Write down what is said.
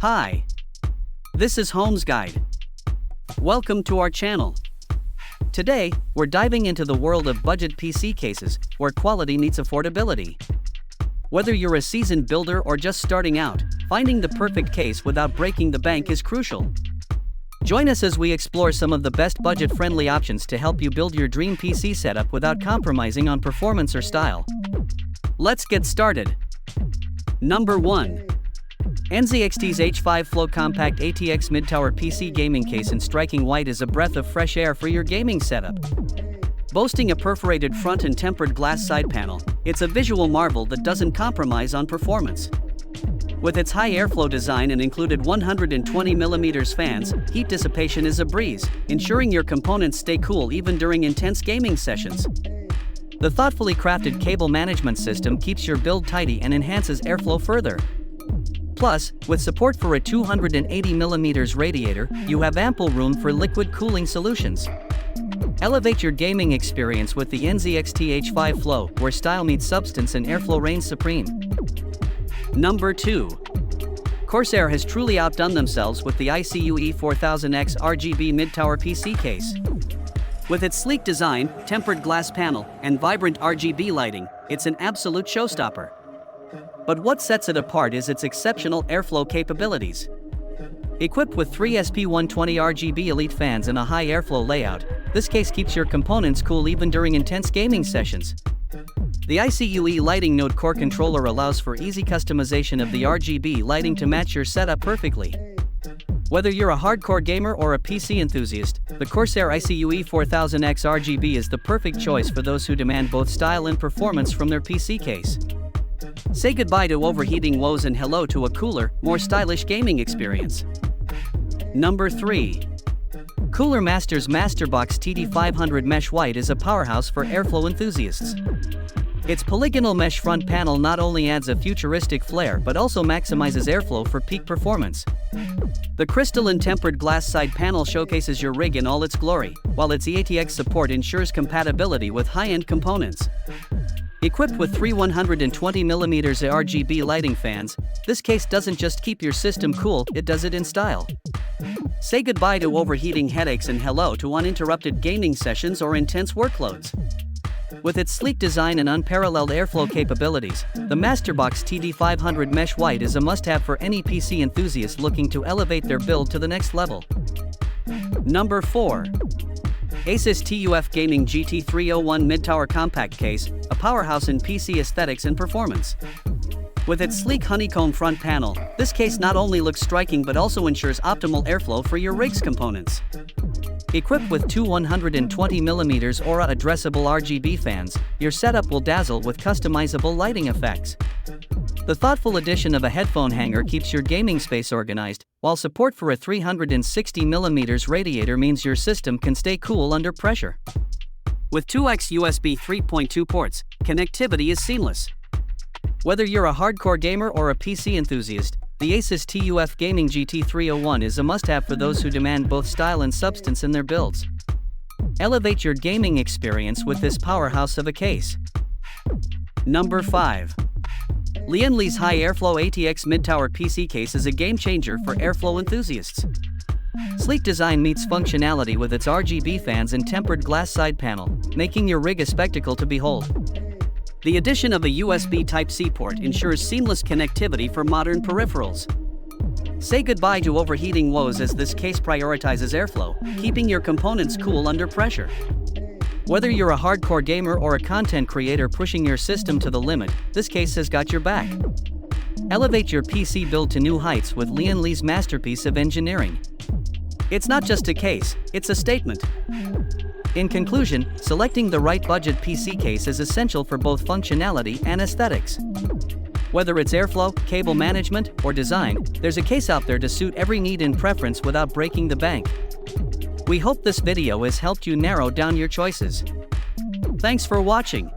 Hi, this is Homes Guide. Welcome to our channel. Today, we're diving into the world of budget PC cases, where quality meets affordability. Whether you're a seasoned builder or just starting out, finding the perfect case without breaking the bank is crucial. Join us as we explore some of the best budget-friendly options to help you build your dream PC setup without compromising on performance or style. Let's get started. Number 1. NZXT's H5 Flow Compact ATX Mid-Tower PC Gaming Case in striking white is a breath of fresh air for your gaming setup. Boasting a perforated front and tempered glass side panel, it's a visual marvel that doesn't compromise on performance. With its high airflow design and included 120mm fans, heat dissipation is a breeze, ensuring your components stay cool even during intense gaming sessions. The thoughtfully crafted cable management system keeps your build tidy and enhances airflow further. Plus, with support for a 280mm radiator, you have ample room for liquid cooling solutions. Elevate your gaming experience with the NZXT H5 Flow, where style meets substance and airflow reigns supreme. Number 2. Corsair has truly outdone themselves with the ICUE 4000X RGB mid-tower PC case. With its sleek design, tempered glass panel, and vibrant RGB lighting, it's an absolute showstopper. But what sets it apart is its exceptional airflow capabilities. Equipped with 3 SP120 RGB Elite fans and a high airflow layout, this case keeps your components cool even during intense gaming sessions. The ICUE Lighting Node Core Controller allows for easy customization of the RGB lighting to match your setup perfectly. Whether you're a hardcore gamer or a PC enthusiast, the Corsair ICUE 4000X RGB is the perfect choice for those who demand both style and performance from their PC case. Say goodbye to overheating woes and hello to a cooler, more stylish gaming experience. Number 3. Cooler Master's Masterbox TD500 Mesh White is a powerhouse for airflow enthusiasts. Its polygonal mesh front panel not only adds a futuristic flair but also maximizes airflow for peak performance. The crystalline tempered glass side panel showcases your rig in all its glory, while its EATX support ensures compatibility with high-end components. Equipped with 3 120mm RGB lighting fans, this case doesn't just keep your system cool, it does it in style. Say goodbye to overheating headaches and hello to uninterrupted gaming sessions or intense workloads. With its sleek design and unparalleled airflow capabilities, the Masterbox TD500 Mesh White is a must-have for any PC enthusiast looking to elevate their build to the next level. Number 4. Asus TUF Gaming GT301 Mid-Tower Compact Case, a powerhouse in PC aesthetics and performance. With its sleek honeycomb front panel, this case not only looks striking but also ensures optimal airflow for your rig's components. Equipped with 2 120mm Aura addressable RGB fans, your setup will dazzle with customizable lighting effects. The thoughtful addition of a headphone hanger keeps your gaming space organized, while support for a 360mm radiator means your system can stay cool under pressure. With 2x USB 3.2 ports, connectivity is seamless. Whether you're a hardcore gamer or a PC enthusiast, the Asus TUF Gaming GT301 is a must-have for those who demand both style and substance in their builds. Elevate your gaming experience with this powerhouse of a case. Number 5. Lian Li's High Airflow ATX Mid-Tower PC case is a game-changer for airflow enthusiasts. Sleek design meets functionality with its RGB fans and tempered glass side panel, making your rig a spectacle to behold. The addition of a USB Type-C port ensures seamless connectivity for modern peripherals. Say goodbye to overheating woes as this case prioritizes airflow, keeping your components cool under pressure. Whether you're a hardcore gamer or a content creator pushing your system to the limit, this case has got your back. Elevate your PC build to new heights with Lian Li's masterpiece of engineering. It's not just a case, it's a statement. In conclusion, selecting the right budget PC case is essential for both functionality and aesthetics. Whether it's airflow, cable management, or design, there's a case out there to suit every need and preference without breaking the bank. We hope this video has helped you narrow down your choices. Thanks for watching.